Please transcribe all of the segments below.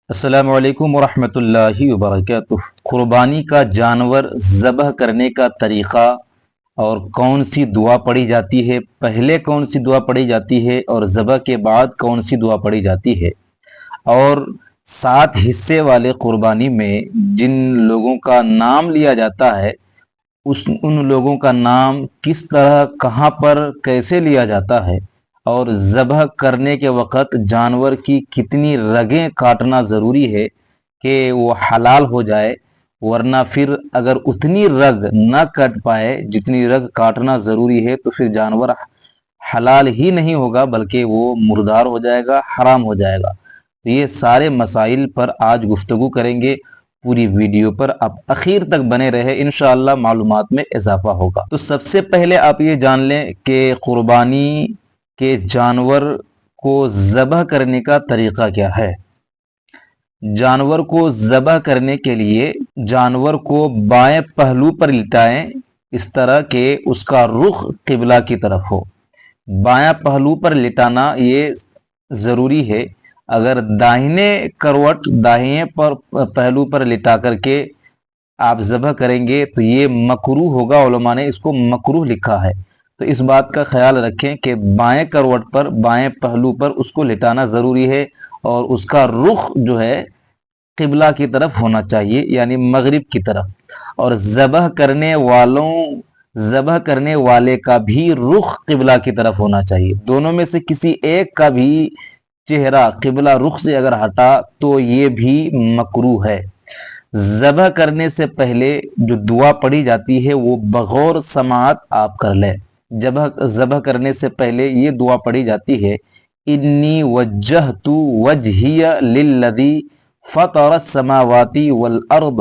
السلام علیکم ورحمۃ اللہ وبرکاتہ۔ قربانی کا جانور ذبح کرنے کا طریقہ اور کون سی دعا پڑھی جاتی ہے، پہلے کون سی دعا پڑھی جاتی ہے اور ذبح کے بعد کون سی دعا پڑھی جاتی ہے، اور 7 حصے والے قربانی میں جن لوگوں کا نام لیا جاتا ہے ان لوگوں کا نام کس طرح، کہاں پر، کیسے لیا جاتا ہے، اور ذبح کرنے کے وقت جانور کی کتنی رگیں کاٹنا ضروری ہے کہ وہ حلال ہو جائے، ورنہ پھر اگر اتنی رگ نہ کٹ پائے جتنی رگ کاٹنا ضروری ہے تو پھر جانور حلال ہی نہیں ہوگا بلکہ وہ مردار ہو جائے گا، حرام ہو جائے گا۔ تو یہ سارے مسائل پر آج گفتگو کریں گے، پوری ویڈیو پر آپ اخیر تک بنے رہے، انشاءاللہ معلومات میں اضافہ ہوگا۔ تو سب سے پہلے آپ یہ جان لیں کہ قربانی کے جانور کو ذبح کرنے کا طریقہ کیا ہے۔ جانور کو ذبح کرنے کے لیے جانور کو بائیں پہلو پر لٹائیں، اس طرح کہ اس کا رخ قبلہ کی طرف ہو۔ بائیں پہلو پر لٹانا یہ ضروری ہے۔ اگر داہنے کروٹ داہنے پہلو پر لٹا کر کے آپ ذبح کریں گے تو یہ مکروہ ہوگا، علماء نے اس کو مکروہ لکھا ہے۔ تو اس بات کا خیال رکھیں کہ بائیں کروٹ پر، بائیں پہلو پر اس کو لٹانا ضروری ہے، اور اس کا رخ جو ہے قبلہ کی طرف ہونا چاہیے، یعنی مغرب کی طرف۔ اور ذبح کرنے والے کا بھی رخ قبلہ کی طرف ہونا چاہیے۔ دونوں میں سے کسی ایک کا بھی چہرہ قبلہ رخ سے اگر ہٹا تو یہ بھی مکروہ ہے۔ ذبح کرنے سے پہلے جو دعا پڑھی جاتی ہے وہ بغور سماعت آپ کر لیں۔ ذبح کرنے سے پہلے یہ دعا پڑھی جاتی ہے، انی وجہت وجہی للذی فطر السماوات والارض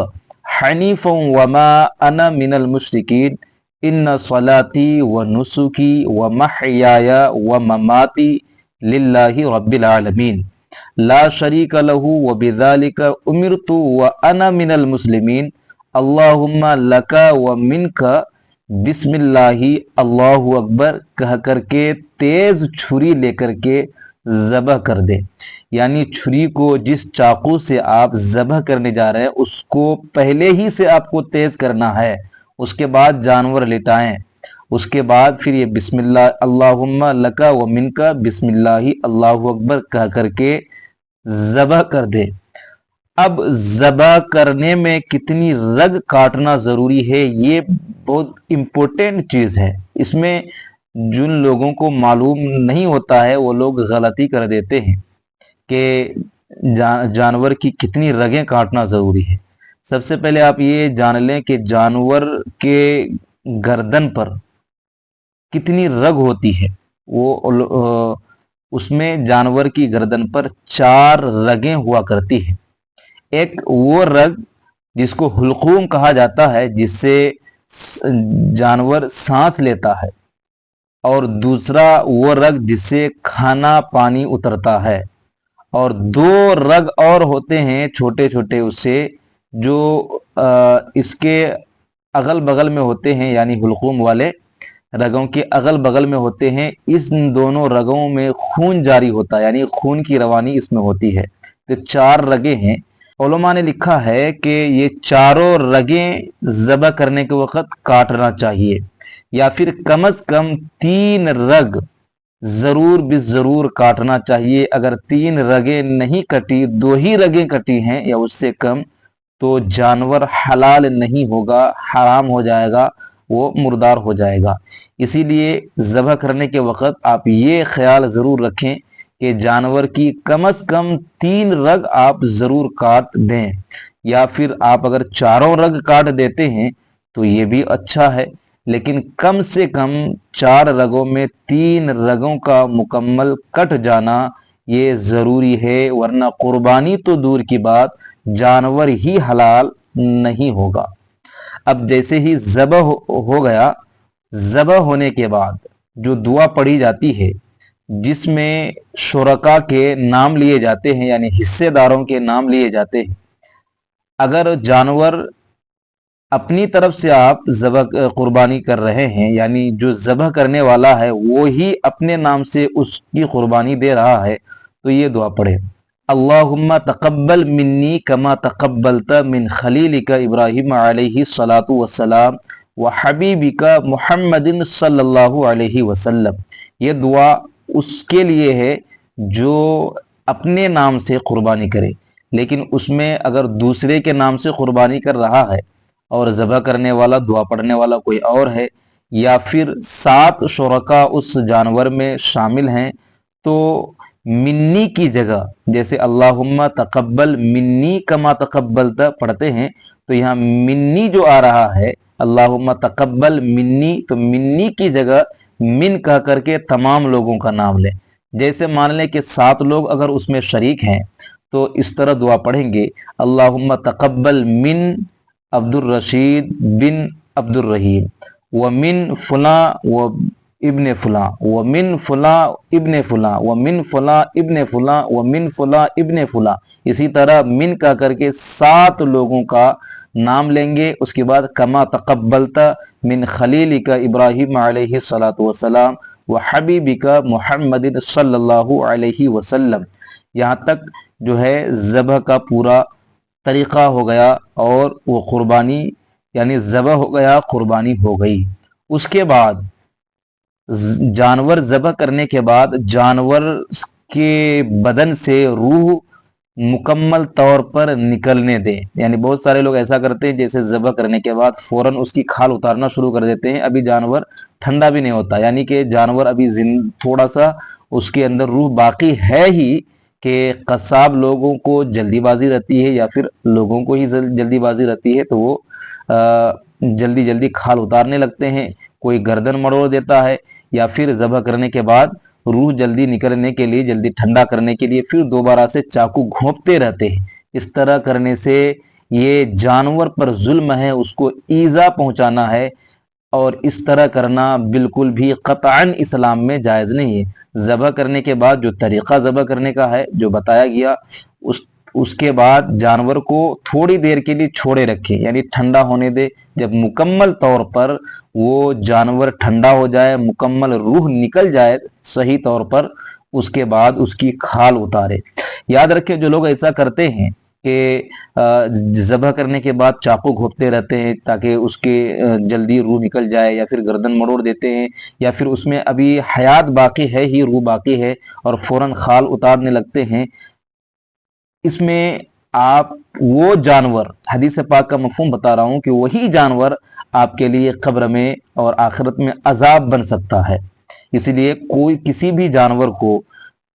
حنیفا وما انا من المشرکین ان صلاتی ونسکی ومحیای ومماتی للہ رب العالمین لا شریک لہ وبذالک امرت وانا من المسلمین اللہم لک ومنک بسم اللہ اللہ اکبر کہہ کر کے تیز چھری لے کر کے ذبح کر دیں۔ یعنی چھری کو جس چاقو سے آپ ذبح کرنے جا رہے ہیں اس کو پہلے ہی سے آپ کو تیز کرنا ہے، اس کے بعد جانور لٹائیں، اس کے بعد پھر یہ بسم اللہ اللہم لک ومنک بسم اللہ اللہ اکبر کہہ کر کے ذبح کر دیں۔ اب ذبح کرنے میں کتنی رگ کاٹنا ضروری ہے یہ بہت امپورٹنٹ چیز ہے۔ اس میں جن لوگوں کو معلوم نہیں ہوتا ہے وہ لوگ غلطی کر دیتے ہیں کہ جانور کی کتنی رگیں کاٹنا ضروری ہے۔ سب سے پہلے آپ یہ جان لیں کہ جانور کے گردن پر کتنی رگ ہوتی ہے۔ اس میں جانور کی گردن پر 4 رگیں ہوا کرتی ہیں۔ ایک وہ رگ جس کو حلقوم کہا جاتا ہے، جس سے جانور سانس لیتا ہے، اور دوسرا وہ رگ جس سے کھانا پانی اترتا ہے، اور 2 رگ اور ہوتے ہیں چھوٹے چھوٹے اس سے جو اس کے اغل بغل میں ہوتے ہیں، یعنی حلقوم والے رگوں کے اغل بغل میں ہوتے ہیں۔ اس دونوں رگوں میں خون جاری ہوتا ہے، یعنی خون کی روانی اس میں ہوتی ہے۔ تو 4 رگیں ہیں۔ علماء نے لکھا ہے کہ یہ 4 رگیں ذبح کرنے کے وقت کاٹنا چاہیے، یا پھر کم از کم 3 رگ ضرور ضرور کاٹنا چاہیے۔ اگر 3 رگیں نہیں کٹی، 2 ہی رگیں کٹی ہیں یا اس سے کم، تو جانور حلال نہیں ہوگا، حرام ہو جائے گا، وہ مردار ہو جائے گا۔ اسی لیے ذبح کرنے کے وقت آپ یہ خیال ضرور رکھیں کہ جانور کی کم از کم 3 رگ آپ ضرور کاٹ دیں، یا پھر آپ اگر 4 رگ کاٹ دیتے ہیں تو یہ بھی اچھا ہے، لیکن کم سے کم 4 رگوں میں 3 رگوں کا مکمل کٹ جانا یہ ضروری ہے، ورنہ قربانی تو دور کی بات، جانور ہی حلال نہیں ہوگا۔ اب جیسے ہی ذبح ہو گیا، ذبح ہونے کے بعد جو دعا پڑھی جاتی ہے جس میں شرکا کے نام لیے جاتے ہیں، یعنی حصے داروں کے نام لیے جاتے ہیں۔ اگر جانور اپنی طرف سے آپ قربانی کر رہے ہیں، یعنی جو ذبح کرنے والا ہے وہی اپنے نام سے اس کی قربانی دے رہا ہے، تو یہ دعا پڑھے، अल्लाहुम्मा तक़ब्बल मिन्नी कमा तक़ब्बलता मिन खलीलिका इब्राहिम अलैहि सलातु वस्सलाम व हबीबिका मुहम्मदिन सल्लल्लाहु अलैहि वसल्लम। ये दुआ उसके लिए है जो अपने नाम से कुर्बानी करे, लेकिन उसमें अगर दूसरे के नाम से कुर्बानी कर रहा है और ज़बह करने वाला, दुआ पढ़ने वाला कोई और है, या फिर 7 शुरका उस जानवर में शामिल हैं, तो मिन्नी की जगह जैसे अल्लाहुम्मा तक़ब्बल मिन्नी कमा तक़ब्बलता पढ़ते हैं, तो यहाँ मिन्नी जो आ रहा है अल्लाहुम्मा तक़ब्बल मिन्नी, तो मिन्नी की जगह मिन कह करके तमाम लोगों का नाम लें। जैसे मान लें कि 7 लोग अगर उसमें शरीक हैं, तो इस तरह दुआ पढ़ेंगे, अल्लाहुम्मा तक़ब्बल मिन अब्दुर रशीद बिन अब्दुर रहीम व मिन फुला व इब्ने फुला व मिन फुला इब्ने फुला व मिन फुला इब्ने फुला व मिन फुला इब्ने फुला। इसी तरह मिन कह करके 7 लोगों का नाम लेंगे। उसके बाद कमा तक़ब्बलता मिन खलीलिका इब्राहिम अलैहि सलातु वस्सलाम व हबीबिका मुहम्मदिन सल्लल्लाहु अलैहि वसल्लम। यहाँ तक जो है ज़बह का पूरा तरीक़ा हो गया और वो क़ुरबानी यानी ज़बह हो गया, क़ुरबानी हो गई। उसके बाद जानवर ज़बह करने के बाद जानवर के बदन से रूह मुकम्मल तौर पर निकलने दें। यानी बहुत सारे लोग ऐसा करते हैं जैसे ज़बह करने के बाद फ़ौरन उसकी खाल उतारना शुरू कर देते हैं, अभी जानवर ठंडा भी नहीं होता, यानी कि जानवर अभी थोड़ा सा उसके अंदर रूह बाकी है ही, कि कसाब लोगों को जल्दीबाजी रहती है या फिर लोगों को ही जल्दीबाजी रहती है, तो वो जल्दी जल्दी खाल उतारने लगते हैं। कोई गर्दन मरोड़ देता है, या फिर ज़बह करने के बाद रूह जल्दी निकलने के लिए, जल्दी ठंडा करने के लिए फिर दोबारा से चाकू घोंपते रहते हैं। इस तरह करने से ये जानवर पर जुल्म है, उसको ईज़ा पहुंचाना है, और इस तरह करना बिल्कुल भी क़तअन इस्लाम में जायज़ नहीं है। ज़बह करने के बाद जो तरीक़ा ज़बह करने का है जो बताया गया, उसके बाद जानवर को थोड़ी देर के लिए छोड़े रखें, यानी ठंडा होने दे। जब मुकम्मल तौर पर वो जानवर ठंडा हो जाए, मुकम्मल रूह निकल जाए सही तौर पर, उसके बाद उसकी खाल उतारे। याद रखें, जो लोग ऐसा करते हैं कि ज़बह करने के बाद चाकू घोंपते रहते हैं ताकि उसके जल्दी रूह निकल जाए, या फिर गर्दन मरोड़ देते हैं, या फिर उसमें अभी हयात बाकी है ही, रूह बाकी है, और फ़ौरन खाल उतारने लगते हैं, इसमें आप वो जानवर, हदीस पाक का मफ़हूम बता रहा हूँ कि वही जानवर आपके लिए कब्र में और आखिरत में अजाब बन सकता है। इसलिए कोई किसी भी जानवर को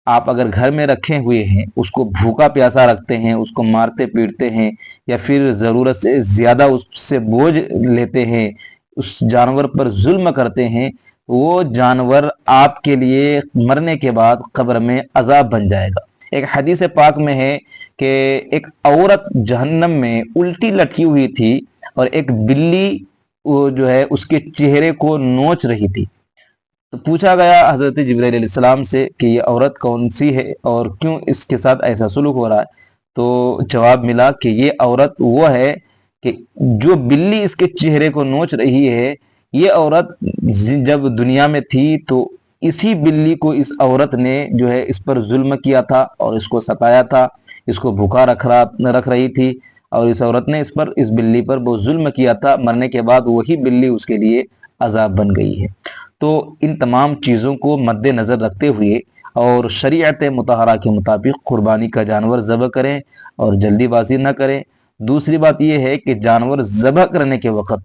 आप अगर घर में रखे हुए हैं, उसको भूखा प्यासा रखते हैं, उसको मारते पीटते हैं, या फिर ज़रूरत से ज़्यादा उससे बोझ लेते हैं, उस जानवर पर जुल्म करते हैं, वो जानवर आपके लिए मरने के बाद कब्र में अजाब बन जाएगा। एक हदीस पाक में है कि एक औरत जहन्नम में उल्टी लटकी हुई थी और एक बिल्ली वो जो है उसके चेहरे को नोच रही थी। तो पूछा गया हज़रत जिब्राइल अलैहिस्सलाम से कि ये औरत कौन सी है और क्यों इसके साथ ऐसा सुलूक हो रहा है। तो जवाब मिला कि ये औरत वो है कि जो बिल्ली इसके चेहरे को नोच रही है, ये औरत जब दुनिया में थी तो इसी बिल्ली को इस औरत ने जो है इस पर जुल्म किया था और इसको सताया था, इसको भूखा रख रही थी, और इस औरत ने इस बिल्ली पर बहुत जुल्म किया था। मरने के बाद वही बिल्ली उसके लिए अजाब बन गई है। तो इन तमाम चीज़ों को मद्देनज़र रखते हुए और शरीयत मुतहरा के मुताबिक कुर्बानी का जानवर ज़बह करें और जल्दीबाजी न करें। दूसरी बात यह है कि जानवर ज़बह करने के वक़्त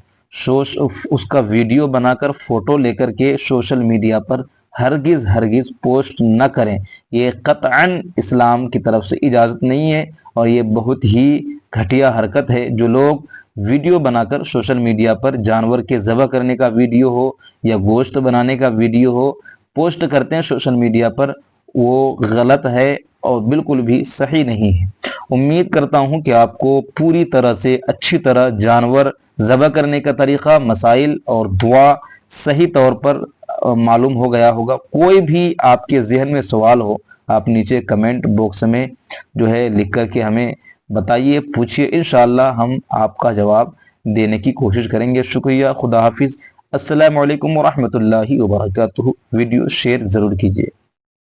उसका वीडियो बनाकर फ़ोटो लेकर के सोशल मीडिया पर हरगिज़ पोस्ट न करें। ये क़तअन इस्लाम की तरफ से इजाज़त नहीं है, और ये बहुत ही घटिया हरकत है। जो लोग वीडियो बनाकर सोशल मीडिया पर जानवर के ज़बह करने का वीडियो हो या गोश्त बनाने का वीडियो हो पोस्ट करते हैं सोशल मीडिया पर, वो गलत है और बिल्कुल भी सही नहीं है। उम्मीद करता हूँ कि आपको पूरी तरह से अच्छी तरह जानवर ज़बह करने का तरीक़ा, मसाइल और दुआ सही तौर पर मालूम हो गया होगा। कोई भी आपके जहन में सवाल हो, आप नीचे कमेंट बॉक्स में जो है लिख करके हमें बताइए, पूछिए, इंशाअल्लाह हम आपका जवाब देने की कोशिश करेंगे। शुक्रिया, खुदा हाफिज़, अस्सलामु अलैकुम व रहमतुल्लाहि व बरकातुहू। वीडियो शेयर ज़रूर कीजिए।